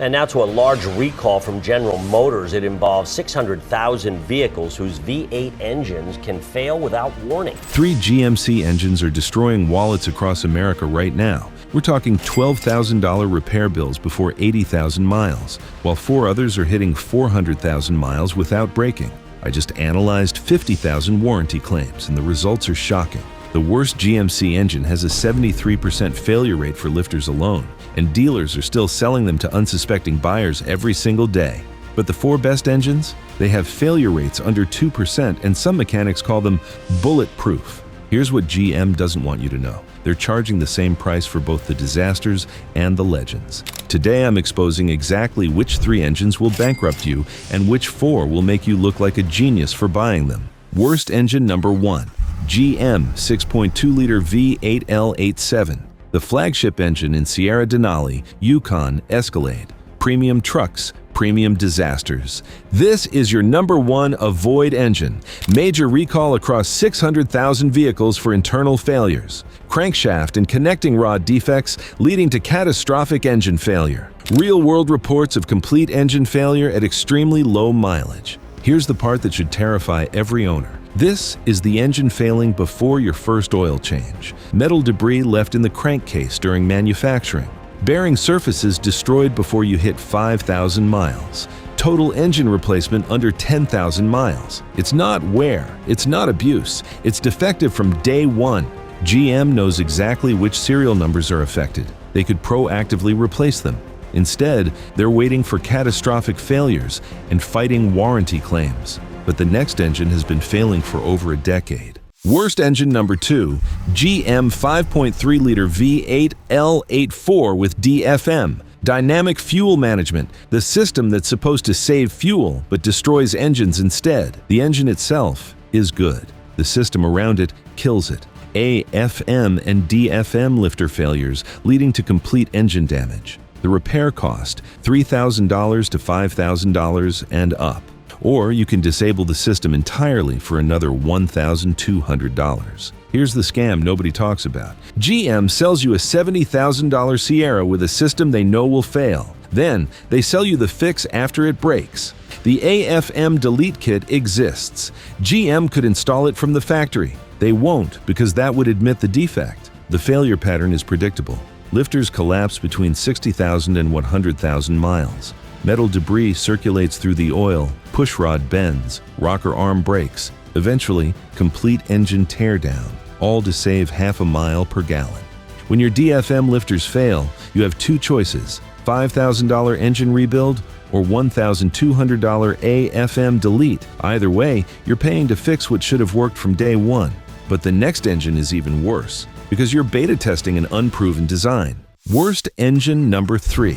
And now to a large recall from General Motors. It involves 600,000 vehicles whose V8 engines can fail without warning. 3 GMC engines are destroying wallets across America right now. We're talking $12,000 repair bills before 80,000 miles, while 4 others are hitting 400,000 miles without breaking. I just analyzed 50,000 warranty claims, and the results are shocking. The worst GMC engine has a 73% failure rate for lifters alone, and dealers are still selling them to unsuspecting buyers every single day. But the 4 best engines? They have failure rates under 2%, and some mechanics call them bulletproof. Here's what GM doesn't want you to know. They're charging the same price for both the disasters and the legends. Today I'm exposing exactly which 3 engines will bankrupt you and which 4 will make you look like a genius for buying them. Worst engine number 1. GM 6.2-liter V8 L87, the flagship engine in Sierra Denali, Yukon, Escalade. Premium trucks, premium disasters. This is your number 1 avoid engine. Major recall across 600,000 vehicles for internal failures. Crankshaft and connecting rod defects leading to catastrophic engine failure. Real-world reports of complete engine failure at extremely low mileage. Here's the part that should terrify every owner. This is the engine failing before your first oil change. Metal debris left in the crankcase during manufacturing. Bearing surfaces destroyed before you hit 5,000 miles. Total engine replacement under 10,000 miles. It's not wear, it's not abuse, it's defective from day one. GM knows exactly which serial numbers are affected. They could proactively replace them. Instead, they're waiting for catastrophic failures and fighting warranty claims. But the next engine has been failing for over a decade. Worst engine number 2, GM 5.3-liter V8 L84 with DFM, Dynamic Fuel Management, the system that's supposed to save fuel but destroys engines instead. The engine itself is good. The system around it kills it. AFM and DFM lifter failures leading to complete engine damage. The repair cost, $3,000 to $5,000 and up. Or you can disable the system entirely for another $1,200. Here's the scam nobody talks about. GM sells you a $70,000 Sierra with a system they know will fail. Then, they sell you the fix after it breaks. The AFM delete kit exists. GM could install it from the factory. They won't, because that would admit the defect. The failure pattern is predictable. Lifters collapse between 60,000 and 100,000 miles. Metal debris circulates through the oil, pushrod bends, rocker arm breaks, eventually complete engine teardown, all to save half a mile per gallon. When your DFM lifters fail, you have 2 choices: $5,000 engine rebuild or $1,200 AFM delete. Either way, you're paying to fix what should have worked from day one. But the next engine is even worse, because you're beta testing an unproven design. Worst engine number 3.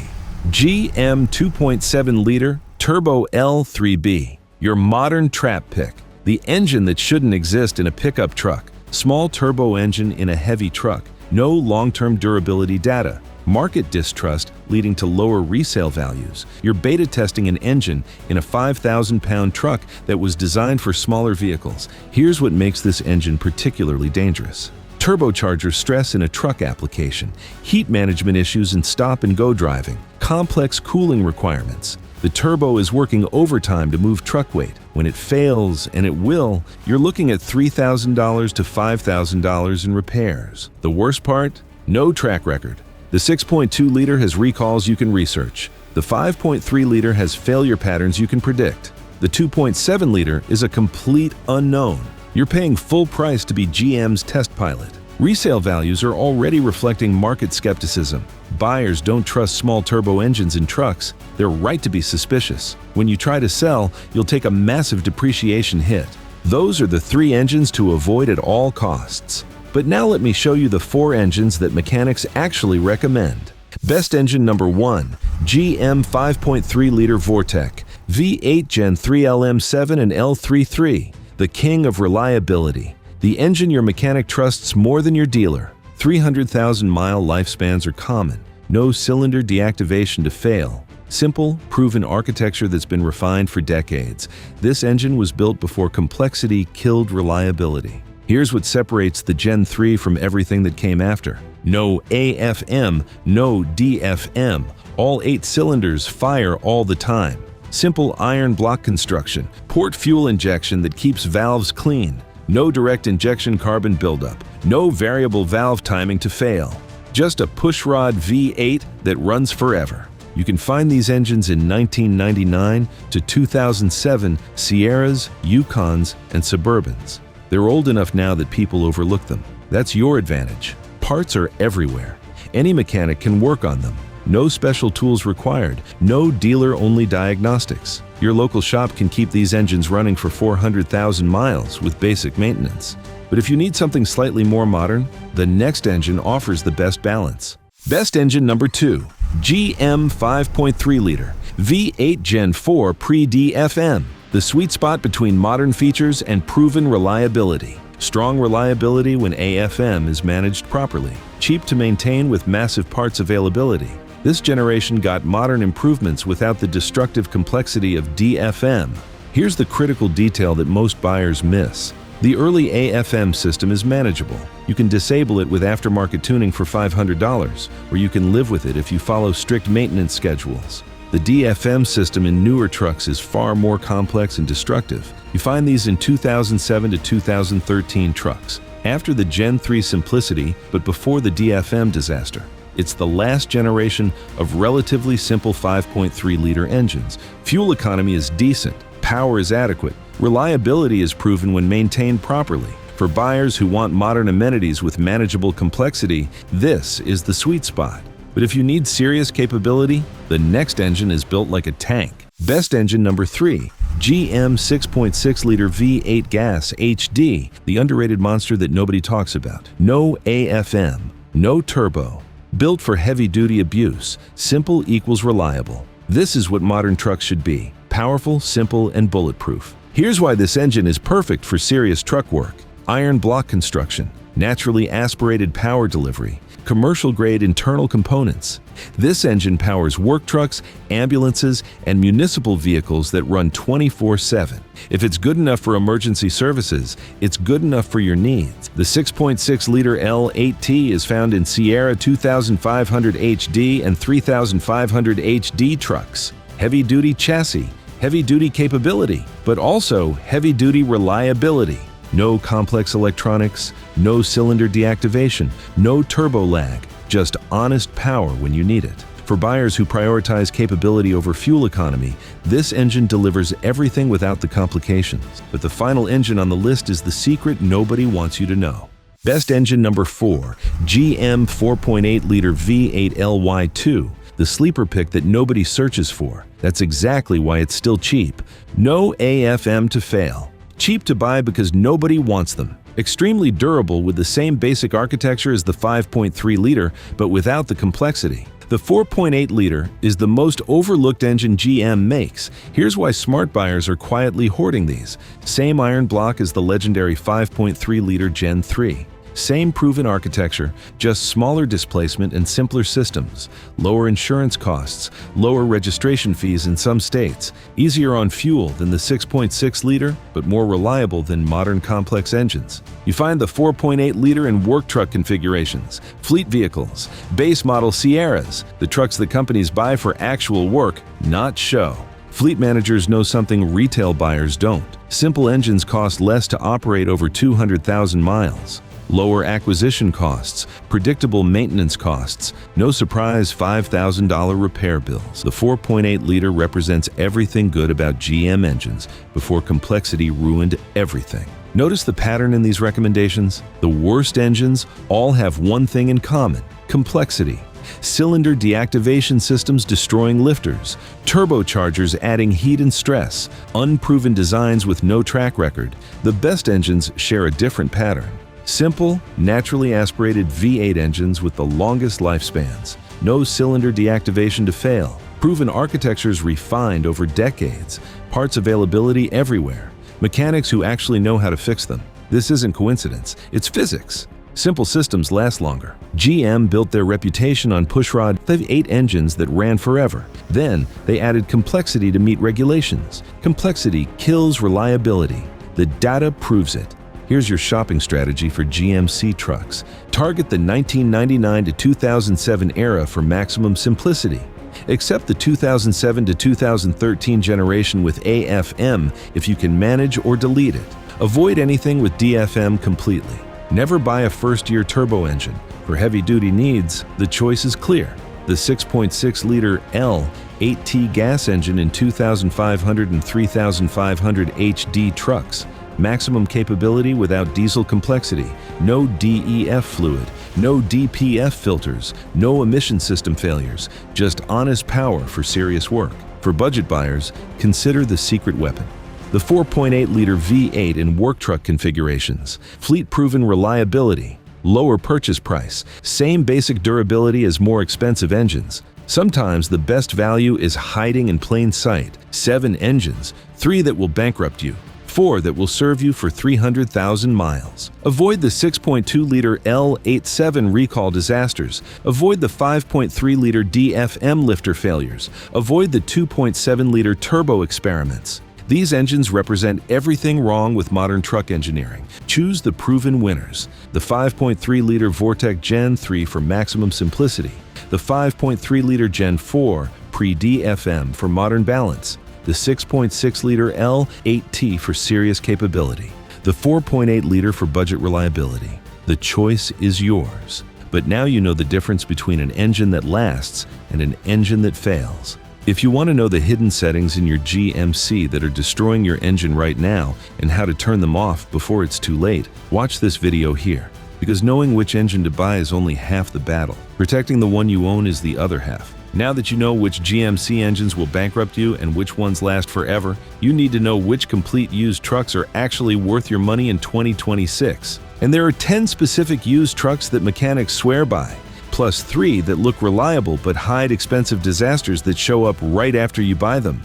GM 2.7-liter Turbo L3B, your modern trap pick. The engine that shouldn't exist in a pickup truck. Small turbo engine in a heavy truck. No long-term durability data. Market distrust leading to lower resale values. You're beta testing an engine in a 5,000-pound truck that was designed for smaller vehicles. Here's what makes this engine particularly dangerous. Turbocharger stress in a truck application, heat management issues in stop-and-go driving, complex cooling requirements. The turbo is working overtime to move truck weight. When it fails, and it will, you're looking at $3,000 to $5,000 in repairs. The worst part? No track record. The 6.2-liter has recalls you can research. The 5.3-liter has failure patterns you can predict. The 2.7-liter is a complete unknown. You're paying full price to be GM's test pilot. Resale values are already reflecting market skepticism. Buyers don't trust small turbo engines in trucks. They're right to be suspicious. When you try to sell, you'll take a massive depreciation hit. Those are the 3 engines to avoid at all costs. But now let me show you the 4 engines that mechanics actually recommend. Best engine number 1, GM 5.3-liter Vortec, V8 Gen III LM7 and L33. The king of reliability. The engine your mechanic trusts more than your dealer. 300,000-mile lifespans are common. No cylinder deactivation to fail. Simple, proven architecture that's been refined for decades. This engine was built before complexity killed reliability. Here's what separates the Gen 3 from everything that came after. No AFM, no DFM. All 8 cylinders fire all the time. Simple iron block construction, port fuel injection that keeps valves clean. No direct injection carbon buildup. No variable valve timing to fail. Just a pushrod V8 that runs forever. You can find these engines in 1999 to 2007 Sierras, Yukons, and Suburbans. They're old enough now that people overlook them. That's your advantage. Parts are everywhere. Any mechanic can work on them. No special tools required. No dealer-only diagnostics. Your local shop can keep these engines running for 400,000 miles with basic maintenance. But if you need something slightly more modern, the next engine offers the best balance. Best engine number 2. GM 5.3-liter V8 Gen IV Pre-DFM. The sweet spot between modern features and proven reliability. Strong reliability when AFM is managed properly. Cheap to maintain with massive parts availability. This generation got modern improvements without the destructive complexity of DFM. Here's the critical detail that most buyers miss. The early AFM system is manageable. You can disable it with aftermarket tuning for $500, or you can live with it if you follow strict maintenance schedules. The DFM system in newer trucks is far more complex and destructive. You find these in 2007 to 2013 trucks, after the Gen III simplicity but before the DFM disaster. It's the last generation of relatively simple 5.3-liter engines. Fuel economy is decent, power is adequate, reliability is proven when maintained properly. For buyers who want modern amenities with manageable complexity, this is the sweet spot. But if you need serious capability, the next engine is built like a tank. Best engine number 3. GM 6.6-liter V8 Gas HD, the underrated monster that nobody talks about. No AFM, no turbo. Built for heavy-duty abuse, simple equals reliable. This is what modern trucks should be. Powerful, simple, and bulletproof. Here's why this engine is perfect for serious truck work. Iron block construction, naturally aspirated power delivery, commercial-grade internal components. This engine powers work trucks, ambulances, and municipal vehicles that run 24/7. If it's good enough for emergency services, it's good enough for your needs. The 6.6-liter L8T is found in Sierra 2500 HD and 3500 HD trucks. Heavy-duty chassis, heavy-duty capability, but also heavy-duty reliability. No complex electronics, no cylinder deactivation, no turbo lag, just honest power when you need it. For buyers who prioritize capability over fuel economy, this engine delivers everything without the complications. But the final engine on the list is the secret nobody wants you to know. Best engine number 4, GM 4.8-liter V8 LY2, the sleeper pick that nobody searches for. That's exactly why it's still cheap. No AFM to fail. Cheap to buy because nobody wants them. Extremely durable with the same basic architecture as the 5.3-liter, but without the complexity. The 4.8-liter is the most overlooked engine GM makes. Here's why smart buyers are quietly hoarding these. Same iron block as the legendary 5.3-liter Gen III. Same proven architecture, just smaller displacement and simpler systems. Lower insurance costs, lower registration fees in some states. Easier on fuel than the 6.6-liter, but more reliable than modern complex engines. You find the 4.8-liter in work truck configurations, fleet vehicles, base model Sierras, the trucks that companies buy for actual work, not show. Fleet managers know something retail buyers don't. Simple engines cost less to operate over 200,000 miles. Lower acquisition costs, predictable maintenance costs, no surprise $5,000 repair bills. The 4.8-liter represents everything good about GM engines before complexity ruined everything. Notice the pattern in these recommendations? The worst engines all have one thing in common: complexity. Cylinder deactivation systems destroying lifters, turbochargers adding heat and stress, unproven designs with no track record. The best engines share a different pattern. Simple, naturally aspirated V8 engines with the longest lifespans. No cylinder deactivation to fail. Proven architectures refined over decades. Parts availability everywhere. Mechanics who actually know how to fix them. This isn't coincidence, it's physics. Simple systems last longer. GM built their reputation on pushrod V8 engines that ran forever. Then, they added complexity to meet regulations. Complexity kills reliability. The data proves it. Here's your shopping strategy for GMC trucks. Target the 1999 to 2007 era for maximum simplicity. Except the 2007 to 2013 generation with AFM if you can manage or delete it. Avoid anything with DFM completely. Never buy a first-year turbo engine. For heavy-duty needs, the choice is clear. The 6.6-liter L8T gas engine in 2,500 and 3,500 HD trucks. Maximum capability without diesel complexity, no DEF fluid, no DPF filters, no emission system failures, just honest power for serious work. For budget buyers, consider the secret weapon. The 4.8-liter V8 in work truck configurations, fleet-proven reliability, lower purchase price, same basic durability as more expensive engines. Sometimes the best value is hiding in plain sight. 7 engines, 3 that will bankrupt you, 4 that will serve you for 300,000 miles. Avoid the 6.2-liter L87 recall disasters. Avoid the 5.3-liter DFM lifter failures. Avoid the 2.7-liter turbo experiments. These engines represent everything wrong with modern truck engineering. Choose the proven winners. The 5.3-liter Vortec Gen III for maximum simplicity. The 5.3-liter Gen IV pre-DFM for modern balance. The 6.6-liter L8T for serious capability. The 4.8-liter for budget reliability. The choice is yours. But now you know the difference between an engine that lasts and an engine that fails. If you want to know the hidden settings in your GMC that are destroying your engine right now and how to turn them off before it's too late, watch this video here. Because knowing which engine to buy is only half the battle. Protecting the one you own is the other half. Now that you know which GMC engines will bankrupt you and which ones last forever, you need to know which complete used trucks are actually worth your money in 2026. And there are 10 specific used trucks that mechanics swear by, plus 3 that look reliable but hide expensive disasters that show up right after you buy them.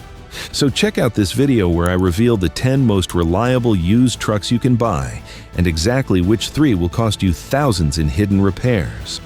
So check out this video where I reveal the 10 most reliable used trucks you can buy and exactly which 3 will cost you thousands in hidden repairs.